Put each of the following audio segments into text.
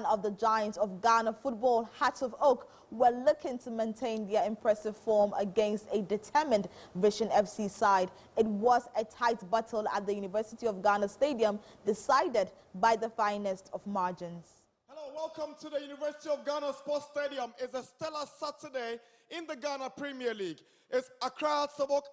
of the giants of Ghana football, Hearts of Oak, were looking to maintain their impressive form against a determined Vision FC side. It was a tight battle at the University of Ghana Stadium, decided by the finest of margins. Hello, welcome to the University of Ghana Sports Stadium. It's a stellar Saturday in the Ghana Premier League. It's Accra Hearts of Oak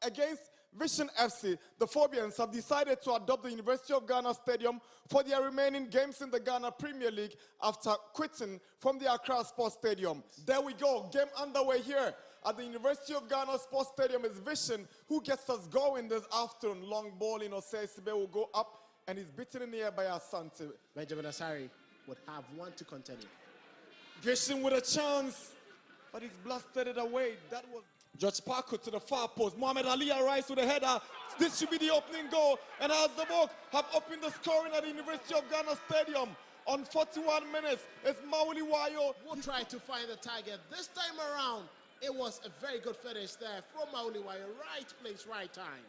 against Vision FC. The Phobians have decided to adopt the University of Ghana Stadium for their remaining games in the Ghana Premier League after quitting from the Accra Sports Stadium. There we go, game underway here at the University of Ghana Sports Stadium. Is Vision who gets us going this afternoon. Long ball in Osesibe will go up and he's beaten in the air by Asante. Benjamin Asari would have one to continue. Vision with a chance, but he's blasted it away. That was George Parker to the far post. Mohamed Ali arrives with a header. This should be the opening goal. And as the Oak have opened the scoring at the University of Ghana Stadium on 41 minutes, it's Mauli Wayo. We'll try to find the target. This time around, it was a very good finish there from Mauli Wayo. Right place, right time.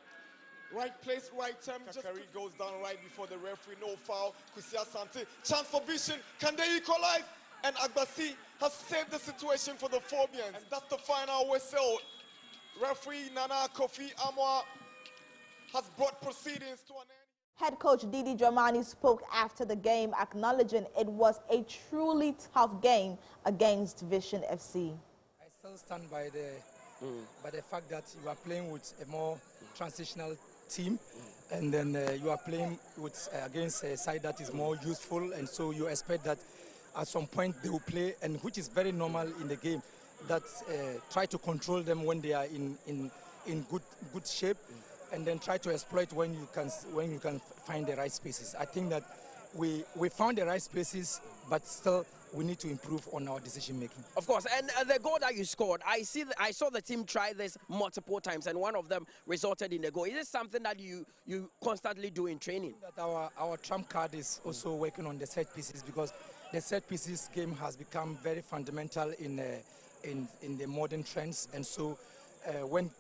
Right place, right time. Kakari goes down right before the referee. No foul. Kusia Sante. Chance for Vision. Can they equalize? And Agbasi has saved the situation for the Phobians. And that's the final whistle. Referee Nana Kofi Amwa has brought proceedings to an end. Head coach Didi Dramani spoke after the game, acknowledging it was a truly tough game against Vision FC. I still stand by the fact that you are playing with a more transitional team, and then you are playing with against a side that is more useful, and so you expect that at some point they will play, and which is very normal in the game, that try to control them when they are in good shape, and then try to exploit when you can find the right spaces. I think that we found the right spaces, but still we need to improve on our decision making. Of course, and the goal that you scored, I saw the team try this multiple times, and one of them resulted in the goal. Is this something that you constantly do in training? That our trump card is also working on the set pieces, because the set pieces game has become very fundamental in the modern trends, and so when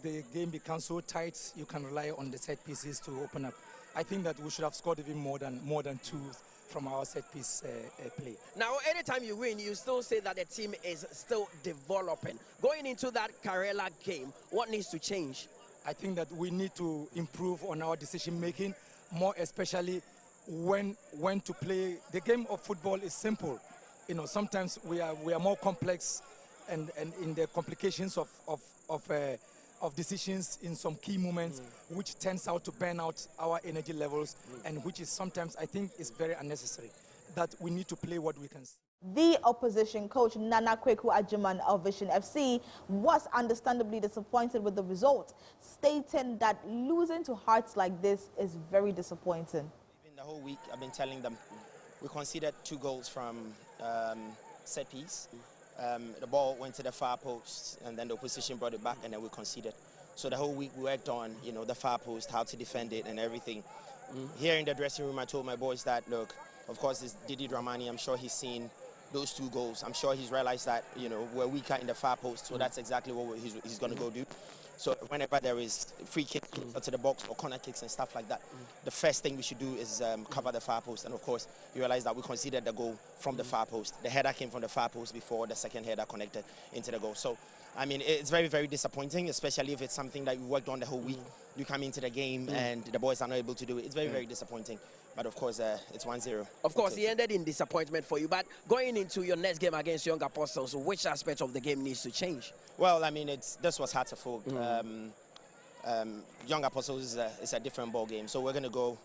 the game becomes so tight, you can rely on the set pieces to open up. I think that we should have scored even more than two from our set piece play. Now, anytime you win, you still say that the team is still developing. Going into that Karela game, what needs to change? I think that we need to improve on our decision making, more especially when to play. The game of football is simple. You know, sometimes we are more complex, and in the complications of decisions in some key moments, which tends out to burn out our energy levels, and which is sometimes, I think, is very unnecessary. That we need to play what we can see. The opposition coach Nana Kweku Ajiman of Vision FC was understandably disappointed with the result, stating that losing to Hearts like this is very disappointing. Even the whole week, I've been telling them we conceded 2 goals from set piece. The ball went to the far post, and then the opposition brought it back, and then we conceded. So the whole week we worked on, the far post, how to defend it and everything. Here in the dressing room, I told my boys that, look, of course, it's Didi Dramani. I'm sure he's seen those 2 goals. I'm sure he's realized that, we're weaker in the far post, so that's exactly what he's going to go do. So whenever there is free kicks to the box or corner kicks and stuff like that, the first thing we should do is cover the far post. And of course, you realize that we conceded the goal from the far post. The header came from the far post before the second header connected into the goal. So, I mean, it's very, very disappointing, especially if it's something that you worked on the whole week. You come into the game and the boys are not able to do it. It's very, very disappointing. But of course, it's 1-0. Of course, it ended in disappointment for you. But going into your next game against Young Apostles, which aspect of the game needs to change? Well, I mean, this was hard to folk. Young Apostles is a different ball game. So we're going to go.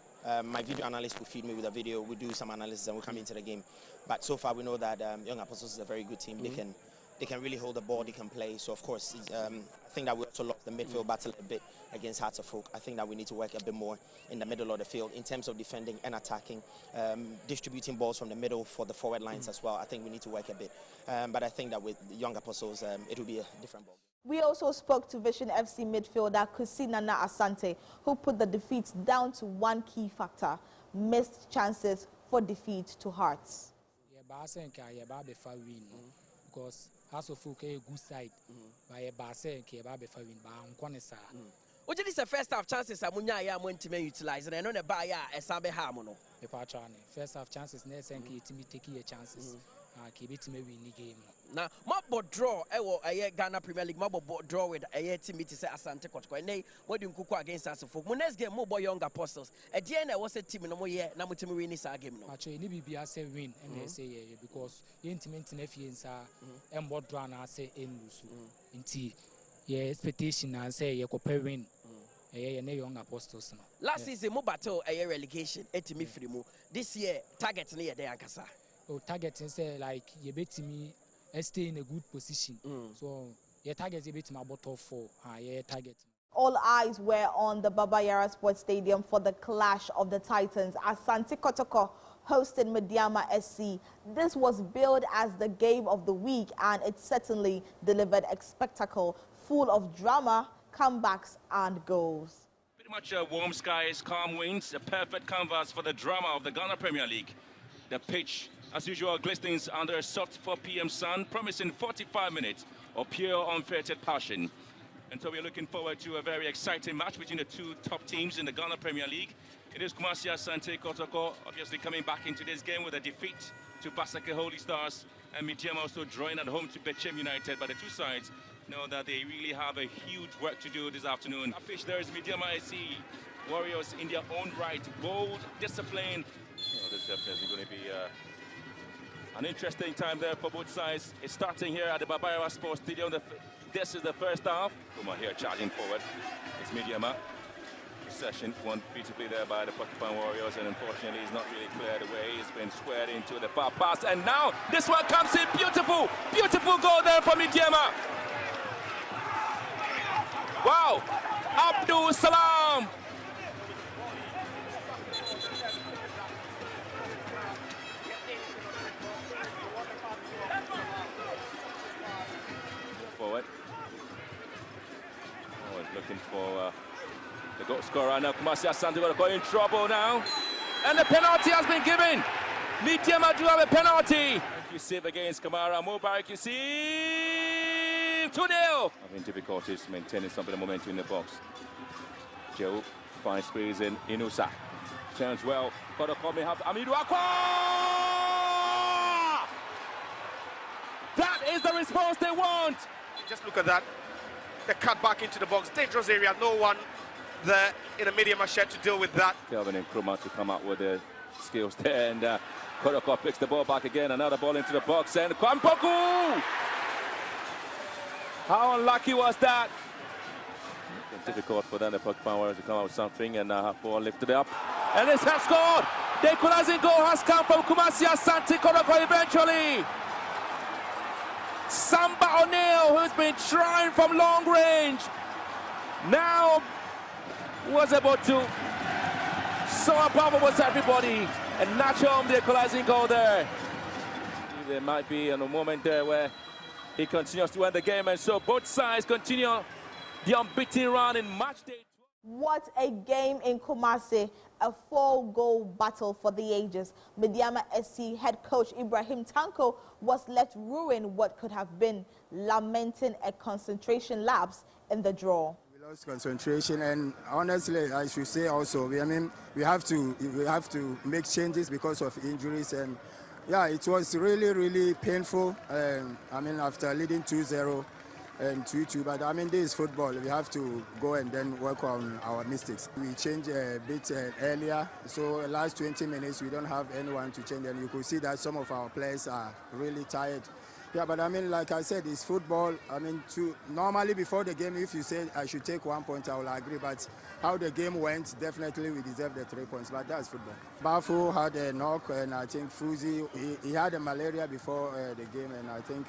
My video analyst will feed me with a video. We do some analysis and we'll come into the game. But so far, we know that Young Apostles is a very good team. They can really hold the ball, they can play. So, of course, I think that we also lost the midfield battle a bit against Hearts of Oak. I think that we need to work a bit more in the middle of the field in terms of defending and attacking, distributing balls from the middle for the forward lines as well. I think we need to work a bit. But I think that with Young Apostles, it will be a different ball. We also spoke to Vision FC midfielder Kusi Nana Asante, who put the defeats down to one key factor: missed chances for defeat to Hearts. Because House of Folk a good side by a Basse, Kebab, What is the first half chances Amunya ya went to utilize and I know the buyer a sabe hamono. The patrani first half chances next and taking your chances. Keep it maybe in the game. Now, Mabo draw a Ghana Premier League, Mabo draw with a team to say Asante Kotoko. And what do you cook against us for? Next game, more young apostles. At the end, I was a team in a more year, Namutimi win this game. Actually, maybe I say win, and they say because intimate in FNs are and what run I say in tea. Yeah, expectation I say you compare win. Young apostles. Last season, mo battle a relegation, etimi frimu. This year, target near the Ankasa. Oh, target and say like you bet me stay in a good position. So your target is a bit my bottle for target. All eyes were on the Baba Yara Sports Stadium for the clash of the Titans as Kotoko hosted Medeama SC. This was billed as the game of the week, and it certainly delivered a spectacle full of drama, comebacks and goals. Pretty much warm skies, calm winds, a perfect canvas for the drama of the Ghana Premier League. The pitch, as usual, glistens under a soft 4 p.m. sun, promising 45 minutes of pure unfiltered passion. And so we're looking forward to a very exciting match between the two top teams in the Ghana Premier League. It is Kumasi Asante Kotoko obviously coming back into this game with a defeat to Basake Holy Stars, and Medeama also drawing at home to Berekum United. But the two sides know that they really have a huge work to do this afternoon. Up pitch there is Medeama SC Warriors in their own right, bold, disciplined. Well, this is definitely going to be an interesting time there for both sides. It's starting here at the Baba Yara Sports Stadium. This is the first half. Kuma here charging forward. It's Medeama. Possession won beautifully there by the Porcupine Warriors, and unfortunately he's not really cleared away. He's been squared into the far pass, and now this one comes in. Beautiful, beautiful goal there for Medeama. Wow, Abdul Salam. Forward. Oh, he's looking for the goal scorer now. Kumasi Asante going to go in trouble now. And the penalty has been given. Medeama do have a penalty. You save against Kamara. Mubarak, you see 2-0. Having difficulties maintaining some of the momentum in the box. Joe finds space in Inusa. Turns well. Kotoko may have Amidu Akwa! That is the response they want. Just look at that. The cut back into the box. Dangerous area. No one there in a Medeama shed to deal with that. Kelvin and Krumah to come out with the skills there, and Kotoko picks the ball back again. Another ball into the box, and Kwampoku! How unlucky was that? It's difficult for them, the Porcupine Warriors, to come out with something, and ball lifted up. And this has scored! The equalizing goal has come from Kumasi Asante Kotoko eventually. Samba O'Neill, who's been trying from long range, now was able to. So powerful was everybody, and notch home the equalizing goal there. There might be a moment there where he continues to win the game, and so both sides continue the unbeaten run in match day. What a game in Kumasi, a 4-goal battle for the ages. Medeama SC head coach Ibrahim Tanko was left ruined what could have been, lamenting a concentration lapse in the draw. We lost concentration, and honestly, I should say also, we have to make changes because of injuries, and yeah, it was really painful. After leading 2-0 and 2-2, but this is football. We have to go and then work on our mistakes. We changed a bit earlier, so last 20 minutes we don't have anyone to change, and you could see that some of our players are really tired. Yeah, but like I said, it's football. Normally before the game, if you say I should take 1 point, I will agree. But how the game went, definitely we deserve the 3 points. But that's football. Bafu had a knock, and I think Fuzi, he had a malaria before the game, and I think,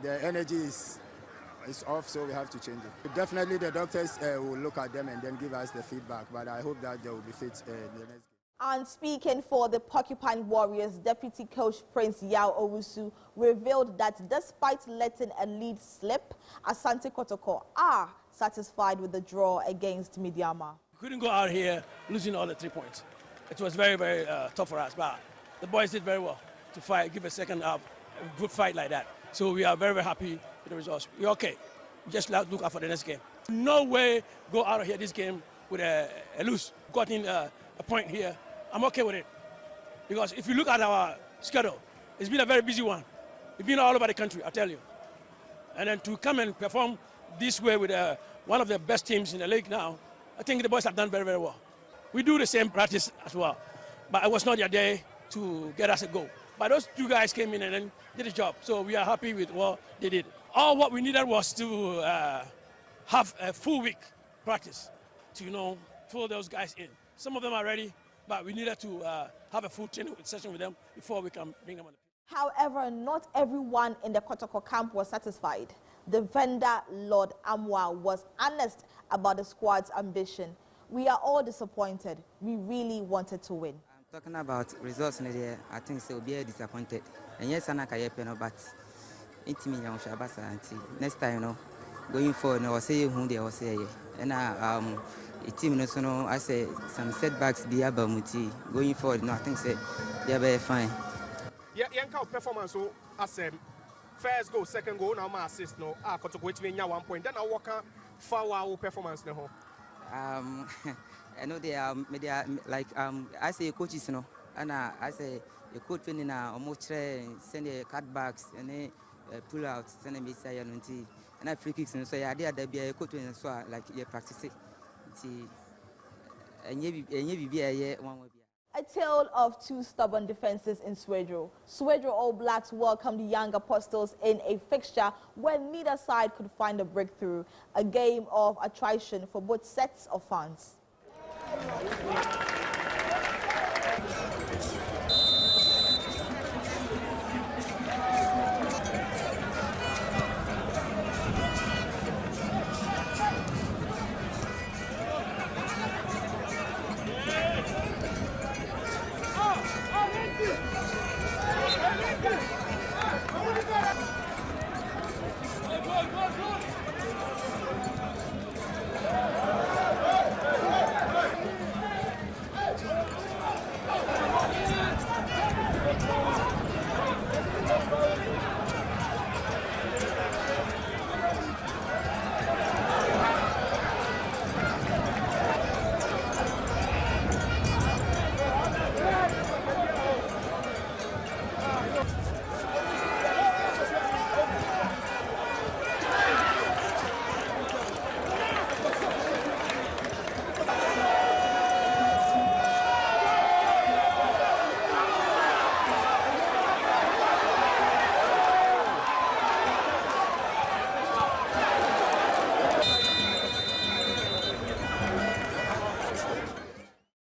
the energy is off, so we have to change it. Definitely the doctors will look at them and then give us the feedback. But I hope that they will be fit the next game. And speaking for the Porcupine Warriors, Deputy Coach Prince Yao Owusu revealed that despite letting a lead slip, Asante Kotoko are satisfied with the draw against Medeama. We couldn't go out here losing all the 3 points. It was very tough for us, but the boys did very well to fight, give a second half, a good fight like that. So we are very happy with the results. We're okay. We just look out for the next game. No way go out of here this game with a lose. Gotten a point here. I'm okay with it. Because if you look at our schedule, it's been a very busy one. We've been all over the country, I tell you. And then to come and perform this way with one of the best teams in the league now, I think the boys have done very, very well. We do the same practice as well. But it was not their day to get us a goal. But those two guys came in and then did the job. So we are happy with what they did. All what we needed was to have a full week practice to, fill those guys in. Some of them are ready, but we needed to have a full training session with them before we can bring them on the pitch. However, not everyone in the Kotoko camp was satisfied. The vendor, Lord Amwa, was honest about the squad's ambition. We are all disappointed. We really wanted to win. I'm talking about results in the year. I think so be disappointed. And yes, I'm not but next time, going forward, I will say who they will say. And a team, I say some setbacks be able to going forward. No, I think say they are very fine. Yeah, young performance. As first goal, second goal, now my assist. No, Kotoko which mean 1 point. Then I work our performance now. I know they are like I say coaches, and I say a coach when almost send a cutbacks and then pull out, send a miss and I free kicks and so yeah, there be a coach and so like you practice it. A tale of two stubborn defenses in Swedro. Swedro All Blacks welcomed the Young Apostles in a fixture where neither side could find a breakthrough. A game of attrition for both sets of fans.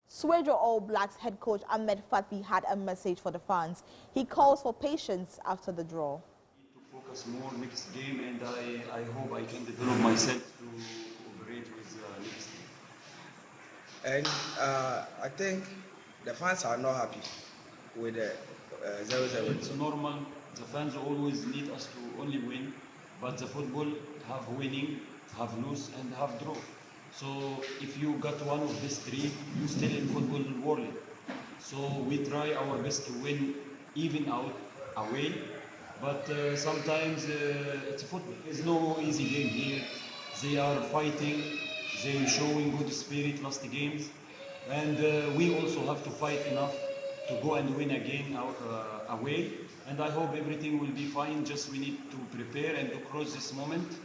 Swedro All Blacks head coach Ahmed Fatbi had a message for the fans. He calls for patience after the draw. To focus more next game, and I hope I can develop myself to cooperate with next game. And I think the fans are not happy with the 0-0. It's normal. The fans always need us to only win, but the football have winning, have lose, and have draw. So if you got one of these three, you still in football world. So we try our best to win even out away, but sometimes it's football. There's no easy game here. They are fighting, they showing good spirit last games, and we also have to fight enough to go and win again away. And I hope everything will be fine. Just we need to prepare and to cross this moment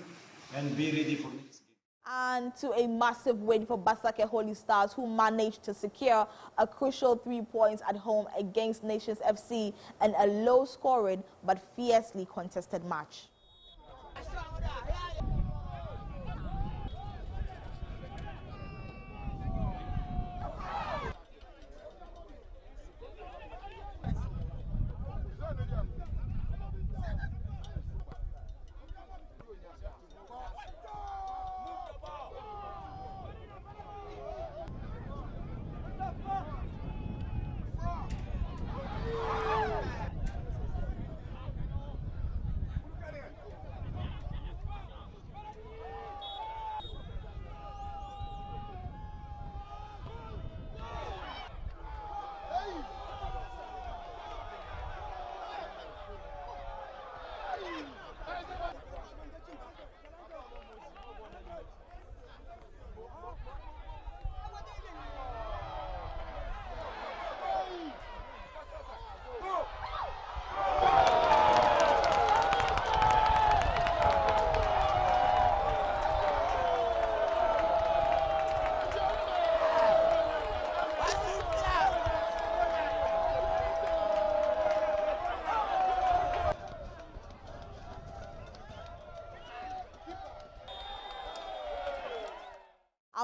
and be ready for next game. And to a massive win for Basake Holy Stars, who managed to secure a crucial 3 points at home against Nations FC in a low-scoring but fiercely contested match.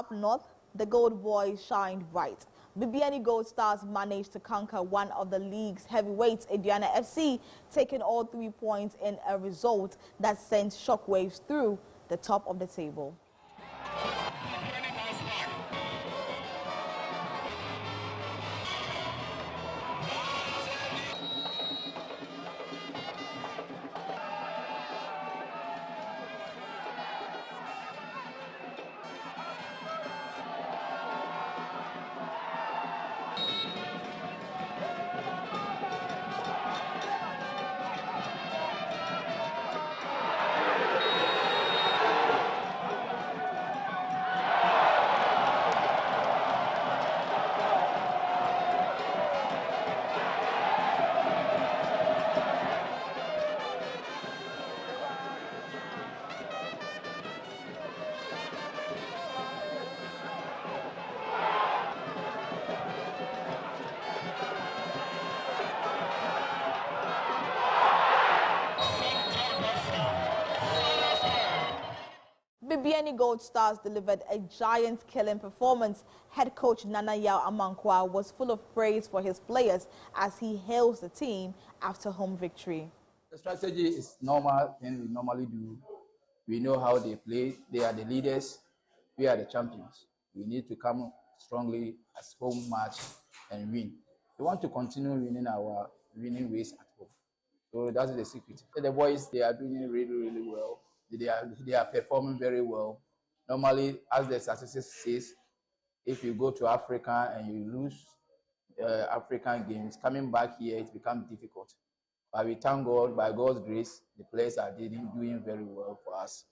Up north, the Gold Boys shined bright. BBNE Gold Stars managed to conquer one of the league's heavyweights, Aduana FC, taking all 3 points in a result that sent shockwaves through the top of the table. BBNE Gold Stars delivered a giant-killing performance. Head coach Nana Yao Amankwa was full of praise for his players as he hails the team after home victory. The strategy is normal thing we normally do. We know how they play. They are the leaders. We are the champions. We need to come strongly as home match and win. We want to continue winning our winning ways at home. So that's the secret. The boys, they are doing really, really well. They are performing very well. Normally, as the statistics says, if you go to Africa and you lose African games, coming back here, it becomes difficult. But we thank God, by God's grace, the players are doing very well for us.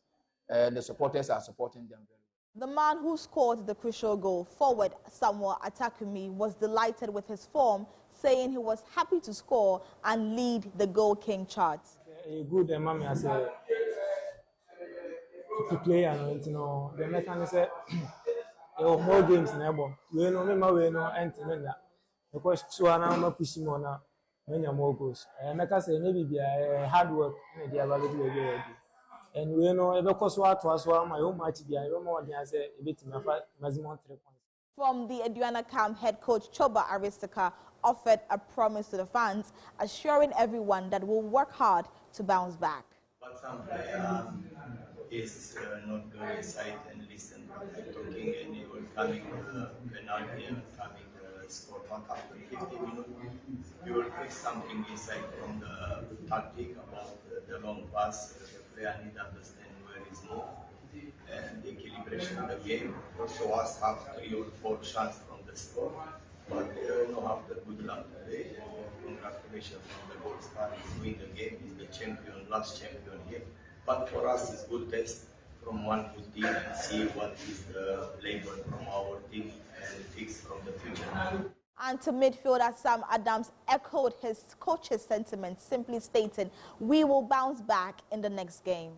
And the supporters are supporting them very well. The man who scored the crucial goal, forward Samuel Atakumi, was delighted with his form, saying he was happy to score and lead the Goal King charts. A good mommy as a player, you know, the mechanism. There were more games in Ebo. We know and because so I'm pushing on many more goals. And like I say, maybe be a hard work and the availability. And we know because what was my own match be I don't know what I say a bit maximum 3 points. From the Aduana camp, head coach Choba Aristika offered a promise to the fans, assuring everyone that we'll work hard to bounce back. But some players is not going aside and listen. Talking and they were coming penalty and coming score back after 50 minutes. We will fix something inside from the tactic about the long pass. The player need to understand where is more and the equilibration of the game. So us have 3 or 4 shots from the score, but they don't have the good luck today. Congratulations from the Gold Star. He's winning the game. He's the champion, last champion here. But for us, it's good test from one good team and see what is the labor from our team and fix from the future. And to midfielder Sam Adams echoed his coach's sentiment, simply stating, "We will bounce back in the next game."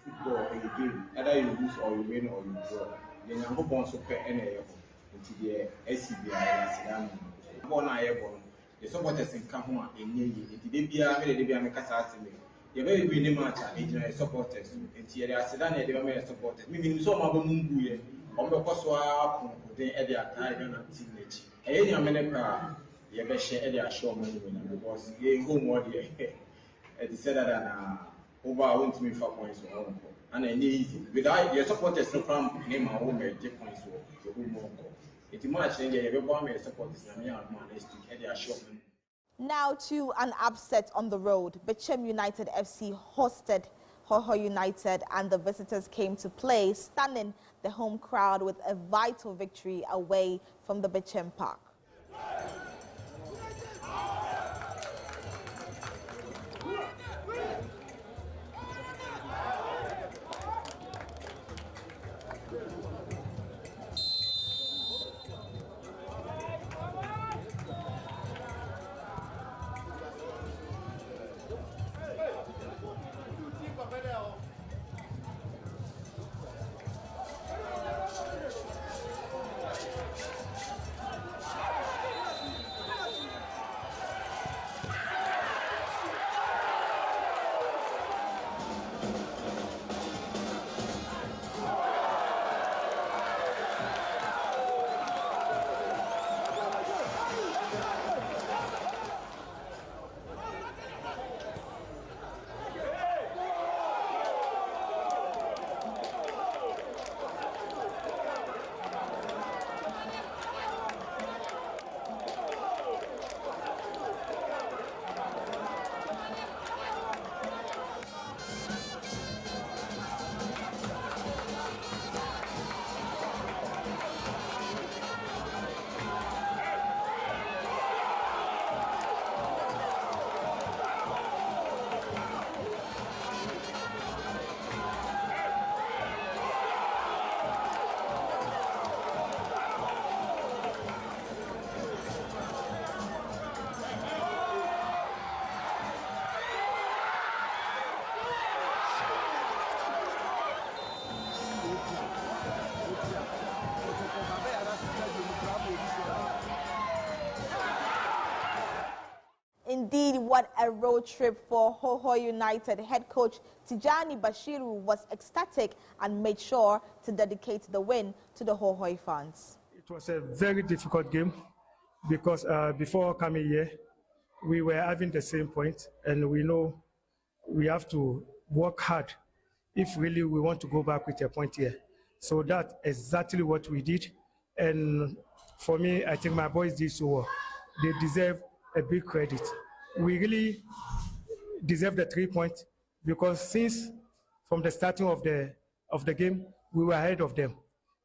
Football is a game. Either you lose or you win or you draw. Then you go on super NAF into the SCBI. The supporters in Kahuma in Yegi. The DBA make us ask me. The very winning match and supporters. And here they are Sedan, they were supporters. Maybe some of them Mumbuye, or the Koswa, they had their time and signature. Any America, you better share their show money because they go more there. They said that over I want to make 4 points for home. And I need easy. Without your supporters, no problem, name my home and take points for the home. It's much change, everybody supporters, and young man, they still had their show money. Now to an upset on the road. Berekum United FC hosted Hohoe United and the visitors came to play, stunning the home crowd with a vital victory away from the Berekum Park. Indeed, what a road trip for Hohoe United. Head coach Tijani Bashiru was ecstatic and made sure to dedicate the win to the Hohoe fans. It was a very difficult game because before coming here, we were having the same point, and we know we have to work hard if really we want to go back with a point here. So that's exactly what we did. And for me, I think my boys did so well. They deserve a big credit. We really deserve the 3 points because since from the starting of the game, we were ahead of them.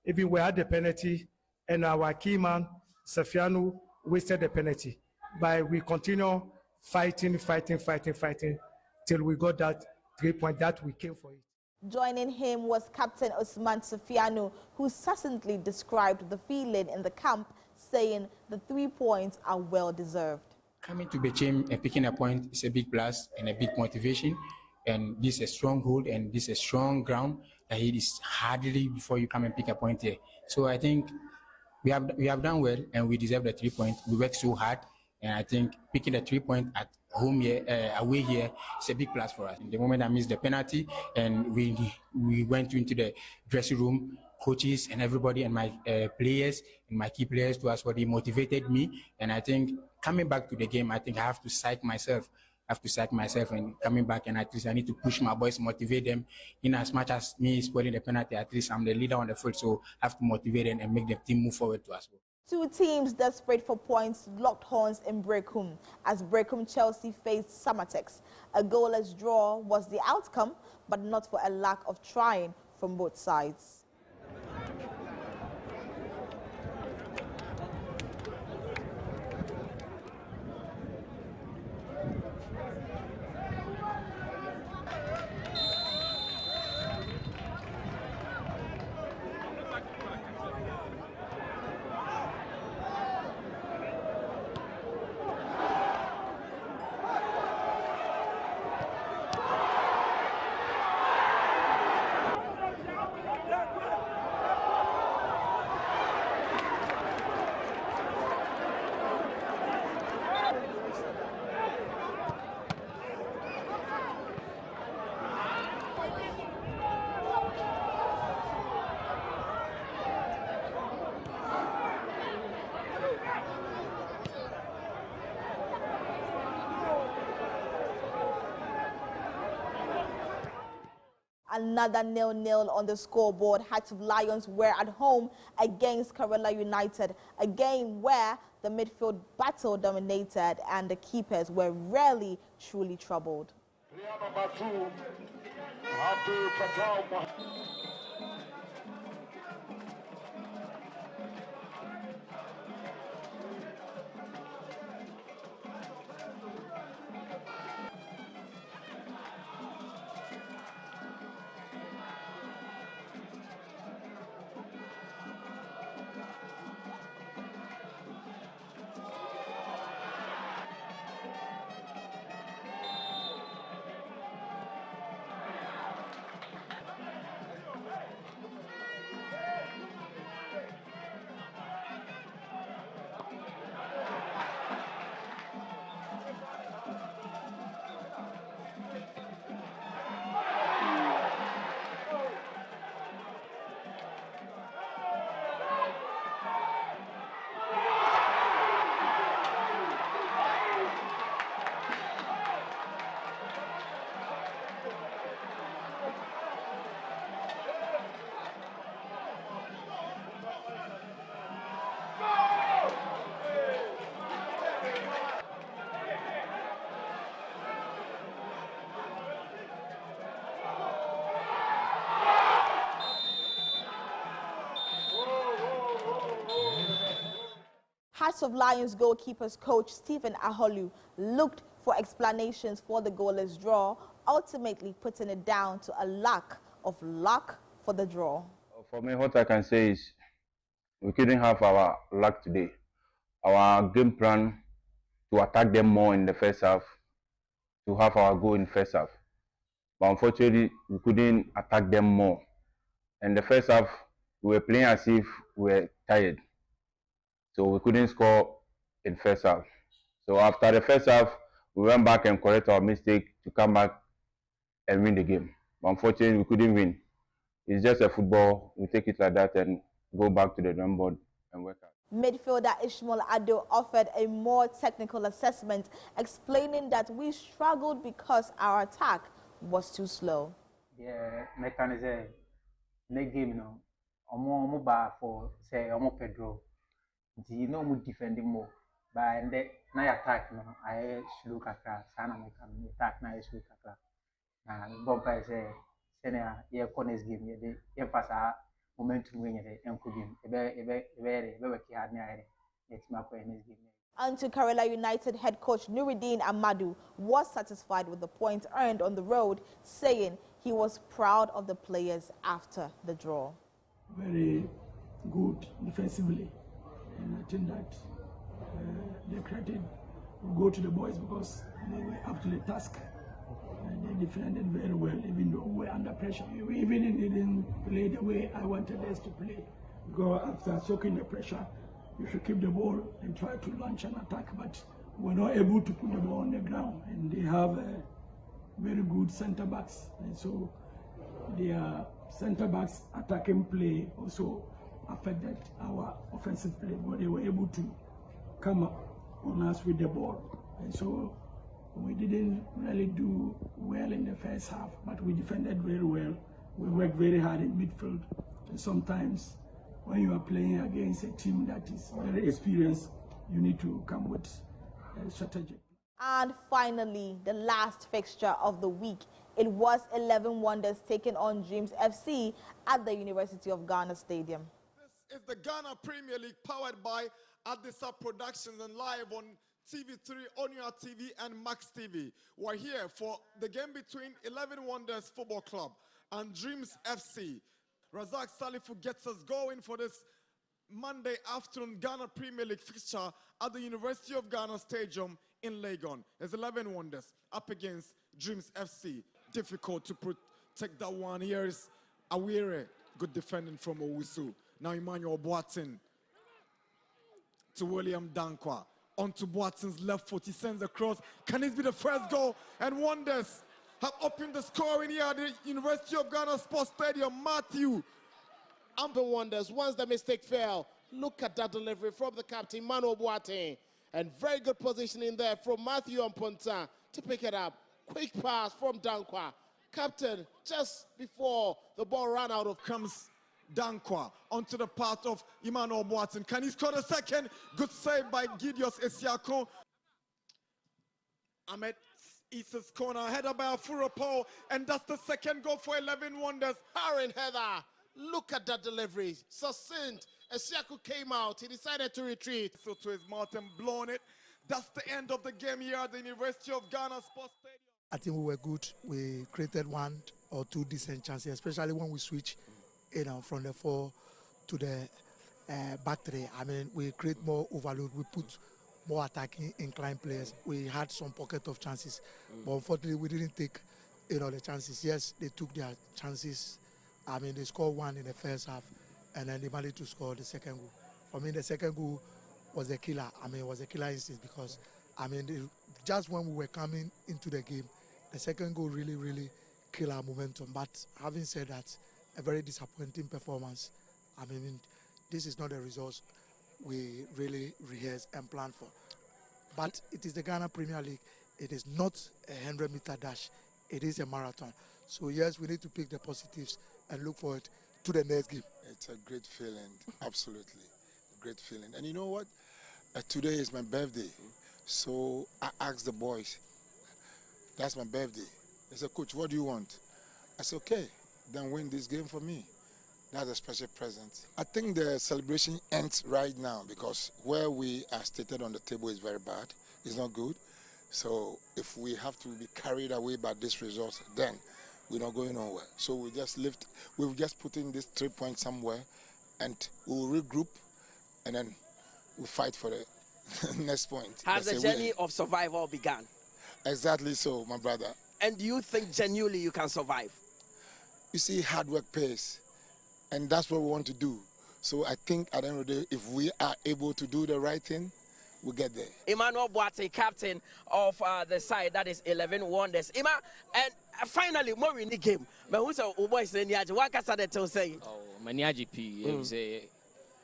Even we had the penalty, and our key man, Safiano, wasted the penalty. But we continue fighting till we got that 3 points that we came for it. Joining him was Captain Osman Safiano, who succinctly described the feeling in the camp, saying the 3 points are well deserved. Coming to Berekum and picking a point is a big plus and a big motivation, and this is a stronghold and this is a strong ground that it is hardly before you come and pick a point here. So I think we have done well and we deserve the 3 points. We worked so hard, and I think picking the 3 points at home here, away here, is a big plus for us. In the moment I missed the penalty and we went into the dressing room, coaches and everybody and my players and my key players to us, what they motivated me. And I think coming back to the game, I think I have to psych myself. And coming back, and at least I need to push my boys, motivate them. In as much as me scoring the penalty, at least I'm the leader on the field, so I have to motivate them and make the team move forward to us. Two teams desperate for points locked horns in Berekum as Berekum Chelsea faced Samatex. A goalless draw was the outcome, but not for a lack of trying from both sides. Another 0-0 on the scoreboard. Hearts of Lions were at home against Hohoe United, a game where the midfield battle dominated and the keepers were rarely truly troubled. Hearts of Lions goalkeepers coach Stephen Aholu looked for explanations for the goalless draw, ultimately putting it down to a lack of luck for the draw. For me, what I can say is we couldn't have our luck today. Our game plan to attack them more in the first half, to have our goal in first half. But unfortunately, we couldn't attack them more. In the first half, we were playing as if we were tired. So we couldn't score in first half. So after the first half, we went back and correct our mistake to come back and win the game. But unfortunately, we couldn't win. It's just a football. We take it like that and go back to the drawing board and work out. Midfielder Ishmael Ado offered a more technical assessment, explaining that we struggled because our attack was too slow. Yeah, mechanism, next game, no, omo bar for say omo Pedro. You know, we defending more, but the na attack, no, I slow kakra, sana mechanic attack na slow kakra. Na bomba say, senior, yeah, corners game, yeah, the emphasis momentum winning the enku game. And to Hohoe United head coach Nuruddin Amadu was satisfied with the points earned on the road, saying he was proud of the players after the draw. Very good defensively, and I think that the credit will go to the boys because they were up to the task. They defended very well, even though we were under pressure. We even didn't play the way I wanted us to play. Because after soaking the pressure, you should keep the ball and try to launch an attack, but we're not able to put the ball on the ground. And they have very good centre backs, and so their centre backs attacking play also affected our offensive play, but they were able to come up on us with the ball. And so we didn't really do well in the first half, but we defended very well. We worked very hard in midfield. And sometimes when you are playing against a team that is very experienced, you need to come with a strategy. And finally, the last fixture of the week. It was 11 Wonders taking on Dreams FC at the University of Ghana Stadium. This is the Ghana Premier League powered by Adisa Productions and live on TV3, Onia TV, and Max TV. We're here for the game between 11 Wonders Football Club and Dreams FC. Razak Salifu gets us going for this Monday afternoon Ghana Premier League fixture at the University of Ghana Stadium in Legon. It's 11 Wonders up against Dreams FC. Difficult to protect that one. Here is Awire, good defending from Owusu. Now Emmanuel Boateng to William Dankwa. Onto Boateng's left foot, he sends across. Can this be the first goal? And Wonders have opened the scoring here at the University of Ghana Sports Stadium. Matthew. The Wonders, once the mistake fell, look at that delivery from the captain, Emmanuel Boateng. And very good positioning there from Matthew Amponta to pick it up. Quick pass from Dankwa. Captain, just before the ball ran out of... Comes Dankwa onto the path of Emmanuel Boateng. Can he score the second? Good save by Gideos Esiako. Ahmed Issa's corner, header by Afurapo, and that's the second goal for 11 Wonders. Aaron header. Look at that delivery. Succinct. Esiako came out. He decided to retreat. So to his mouth and blown it. That's the end of the game here at the University of Ghana Sports Stadium. I think we were good. We created one or two decent chances, especially when we switch, from the 4 to the back 3. I mean, we create more overload. We put more attacking inclined players. We had some pocket of chances, but unfortunately, we didn't take, the chances. Yes, they took their chances. I mean, they scored one in the first half, and then they managed to score the second goal. For me, the second goal was a killer. I mean, it was a killer instinct because, I mean, just when we were coming into the game, the second goal really, really killed our momentum. But having said that, a very disappointing performance. I mean, this is not the results we really rehearsed and planned for. But it is the Ghana Premier League. It is not a 100-meter dash. It is a marathon. So, yes, we need to pick the positives and look forward to the next game. It's a great feeling, absolutely. A great feeling. And you know what? Today is my birthday. So I asked the boys, that's my birthday. They said, Coach, what do you want? I said, okay, then win this game for me. That's a special present. I think the celebration ends right now because where we are stated on the table is very bad. It's not good. So if we have to be carried away by this result, then we're not going nowhere. So we just we'll just put in this 3 points somewhere and we'll regroup and then we'll fight for the next point. Has the journey of survival begun? Exactly so, my brother. And do you think genuinely you can survive? You see, hard work pays. And that's what we want to do. So I think at the end of the day, if we are able to do the right thing, we'll get there. Emmanuel Boate, captain of the side that is 11 Wonders. And finally, more in the game. But who's a boy saying, what can I tell say? Oh, Maniaji P, say.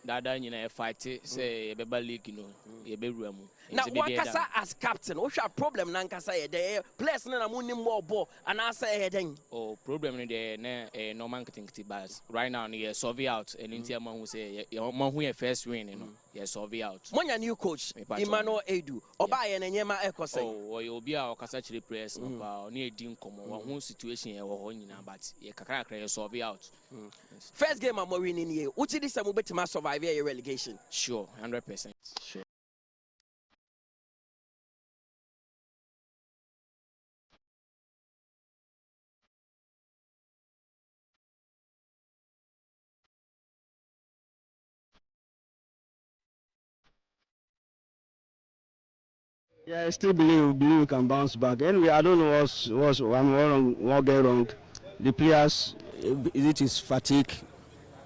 Dada nyina fight say beba league no ye be ruamu now wakasa as captain what your problem na nkasa ye dey players na munim more ball and answer ye den oh problem no dey na normal kitikiti bas right now no ye solve out and ntia ma hu say ye ma hu ye first win no ye solve out monya new coach Emmanuel Edu oba ye na nyema ekose oh ye obi a okasa chire press no pa na edi nkomo wa hu situation ye wo ho nyina but ye kakra ye solve out first game am winning here uchi this am betima survive your relegation sure 100% sure. Yeah, I still believe we can bounce back. Anyway, I don't know what get wrong. The players, it is fatigue.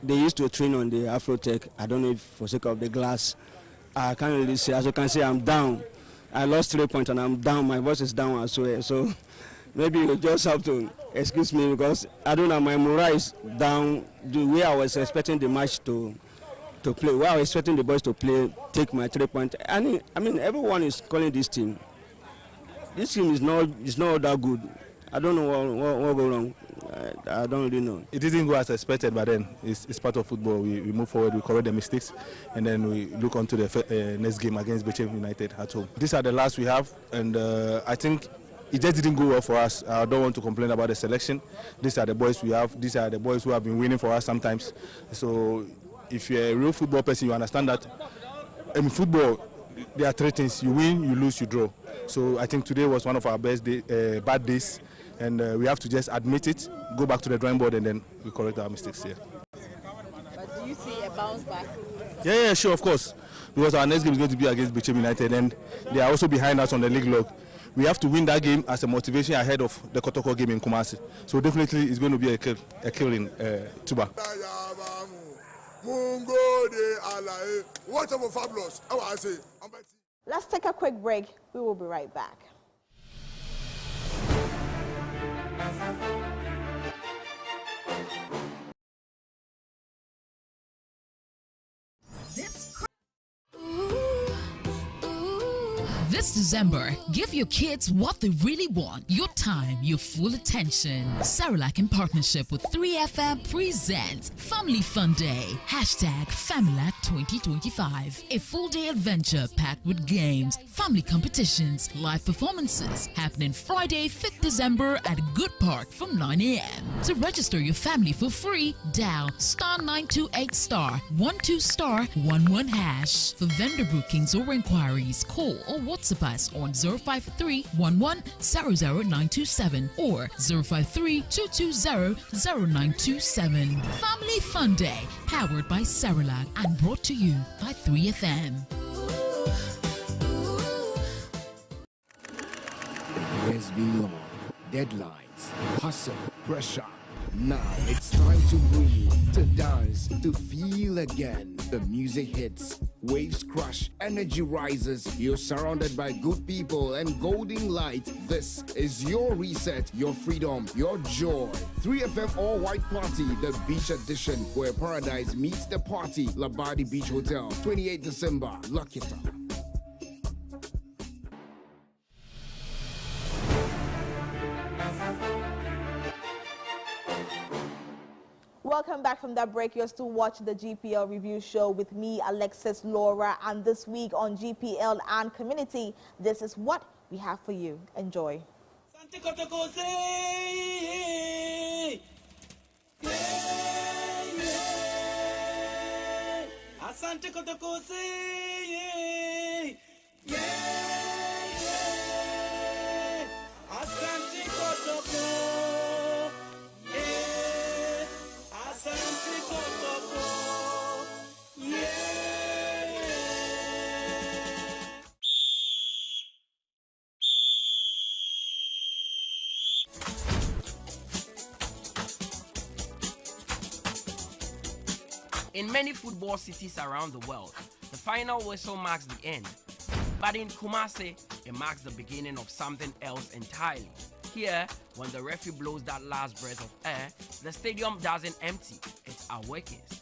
They used to train on the Afrotech. I don't know if for sake of the glass. I can't really say. As you can see, I'm down. I lost 3 points and I'm down. My voice is down as well. So maybe you just have to excuse me because I don't know. My morale is down. The way I was expecting the match to play, where I was expecting the boys to play, take my 3 points. I mean, everyone is calling this team. This team is not that good. I don't know what go wrong. I don't really know. It didn't go as expected, but then it's part of football. We move forward, we correct the mistakes, and then we look on to the next game against Berekum United at home. These are the last we have, and I think it just didn't go well for us. I don't want to complain about the selection. These are the boys we have. These are the boys who have been winning for us sometimes. So if you're a real football person, you understand that in football, there are three things. You win, you lose, you draw. So I think today was one of our bad days. And we have to just admit it, go back to the drawing board, and then we correct our mistakes here. But do you see a bounce back? Yeah, sure, of course. Because our next game is going to be against Berekum United, and they are also behind us on the league log. We have to win that game as a motivation ahead of the Kotoko game in Kumasi. So definitely it's going to be a kill in Tuba. Let's take a quick break. We will be right back. This December, give your kids what they really want. Your time, your full attention. Cerelac in partnership with 3FM presents Family Fun Day. #FamiLac 2025. A full-day adventure packed with games, family competitions, live performances. Happening Friday, 5th December at Good Park from 9 a.m. To register your family for free, dial *928*12*11#. For vendor bookings or inquiries, call or WhatsApp us on 053-11-00927 or 053-220-0927. Family Fun Day, powered by Cerelac and brought to you by 3FM. It has been long. Deadlines, hustle, pressure. Now it's time to breathe, to dance, to feel again. The music hits, waves crush, energy rises. You're surrounded by good people and golden light. This is your reset, your freedom, your joy. 3FM All White Party, the beach edition, where paradise meets the party. Labadi Beach Hotel, 28 December. Lock it up. Welcome back from that break. You're still watching the GPL review show with me, Alexis Laura, and this week on GPL and Community, this is what we have for you. Enjoy. Kotoko say, Asante Kotoko say, Asante Kotoko. In many football cities around the world, the final whistle marks the end. But in Kumasi, it marks the beginning of something else entirely. Here, when the referee blows that last breath of air, the stadium doesn't empty, it awakens.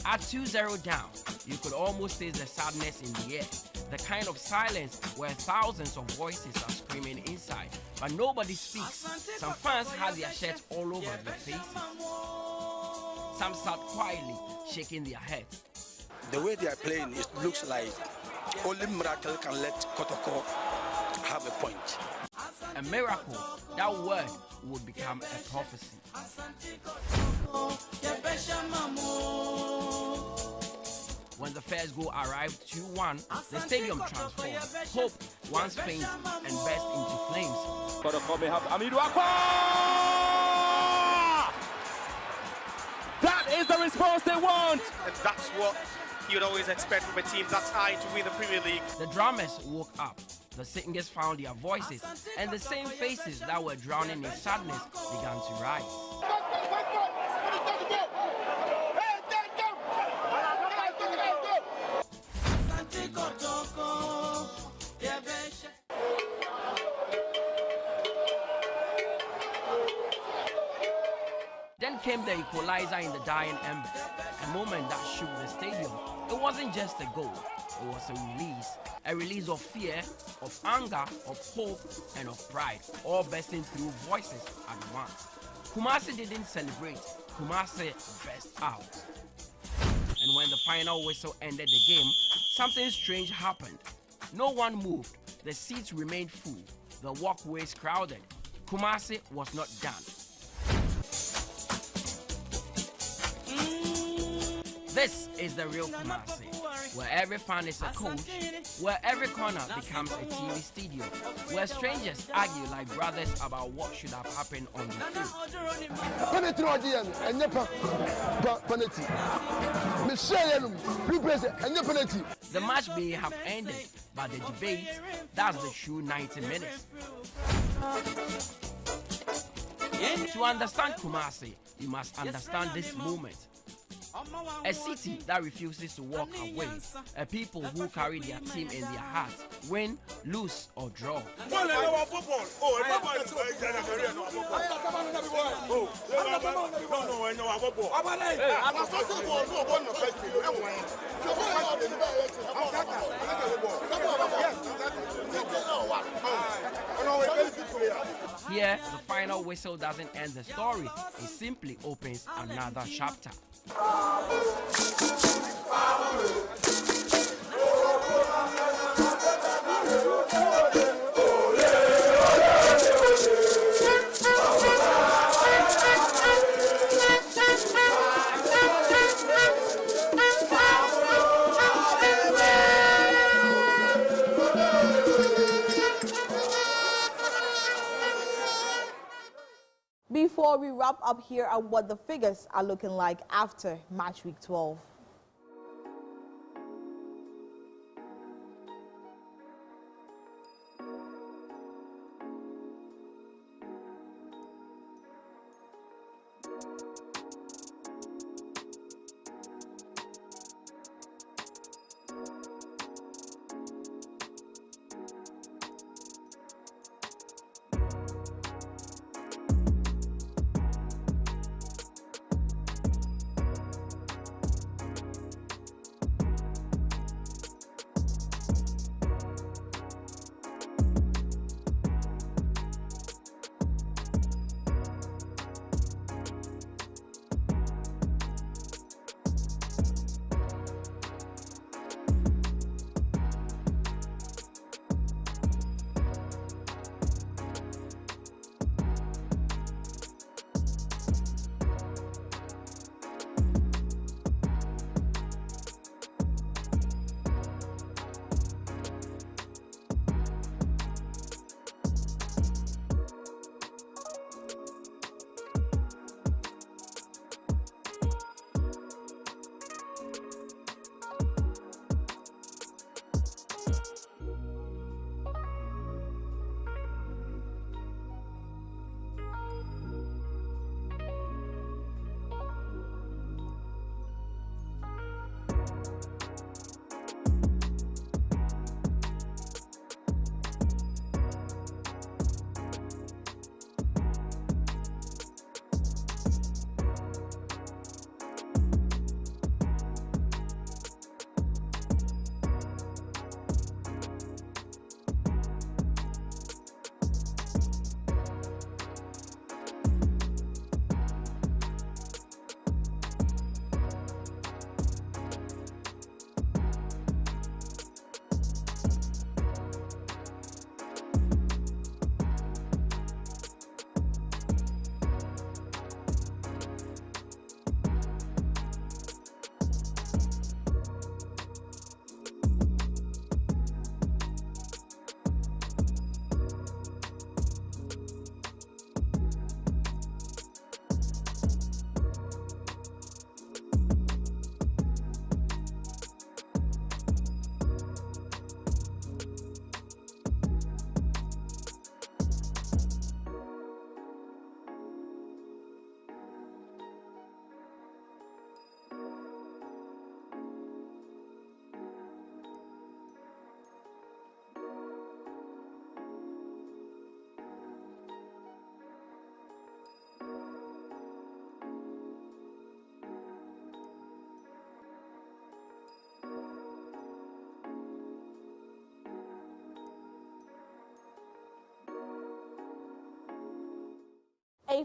At 2-0 down, you could almost taste the sadness in the air, the kind of silence where thousands of voices are screaming inside, but nobody speaks. Some fans had their shirts all over their faces. Some sat quietly, shaking their heads. The way they are playing, it looks like only miracle can let Kotoko have a point. A miracle, that word would become a prophecy. When the first goal arrived 2-1, the stadium transformed. Hope once faint and burst into flames. Kotoko may have Aduana. That is the response they want! And that's what you'd always expect from a team that's high to win the Premier League. The drummers woke up. The singers found their voices, and the same faces that were drowning in sadness began to rise. Then came the equalizer in the dying embers, a moment that shook the stadium. It wasn't just a goal, it was a release of fear, of anger, of hope, and of pride, all bursting through voices at once. Kumasi didn't celebrate, Kumasi burst out. And when the final whistle ended the game, something strange happened. No one moved, the seats remained full, the walkways crowded. Kumasi was not done. This is the real Kumasi, where every fan is a coach, where every corner becomes a TV studio, where strangers argue like brothers about what should have happened on the field. The match may have ended, but the debate, that's the true 90 minutes. To understand Kumasi, you must understand this moment. A city that refuses to walk away, a people who carry their team in their hearts, win, lose or draw. Here, the final whistle doesn't end the story, it simply opens another chapter. Before we wrap up, here are what the figures are looking like after match week 12.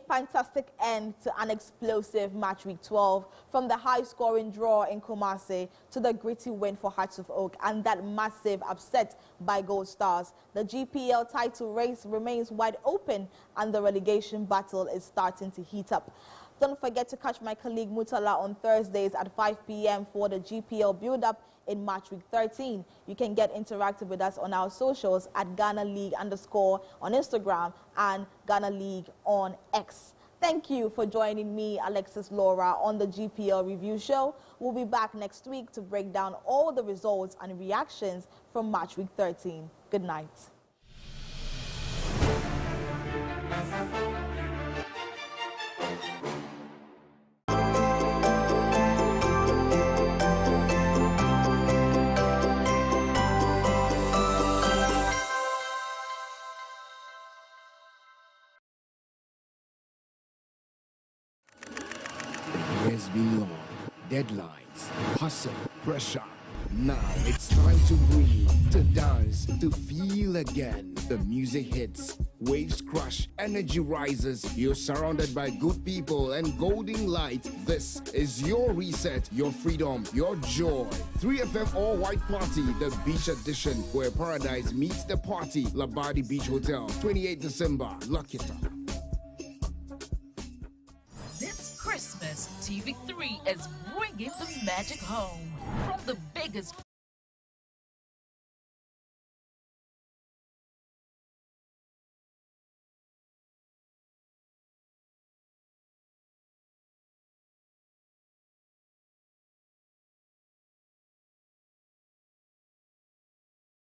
fantastic end to an explosive match week 12, from the high-scoring draw in Kumasi to the gritty win for Hearts of Oak and that massive upset by Gold Stars. The GPL title race remains wide open and the relegation battle is starting to heat up. Don't forget to catch my colleague Mutala on Thursdays at 5 p.m. for the GPL build-up in Match Week 13. You can get interactive with us on our socials at Ghana League _ on Instagram and Ghana League on X. Thank you for joining me, Alexis Laura, on the GPL Review Show. We'll be back next week to break down all the results and reactions from Match Week 13. Good night. Has been long. Deadlines, hustle, pressure. Now it's time to breathe, to dance, to feel again. The music hits, waves crush, energy rises. You're surrounded by good people and golden light. This is your reset, your freedom, your joy. 3FM All White Party, the beach edition, where paradise meets the party. Labadi Beach Hotel, 28 December. Lock it up. This Christmas, TV3 is bringing the magic home. From the biggest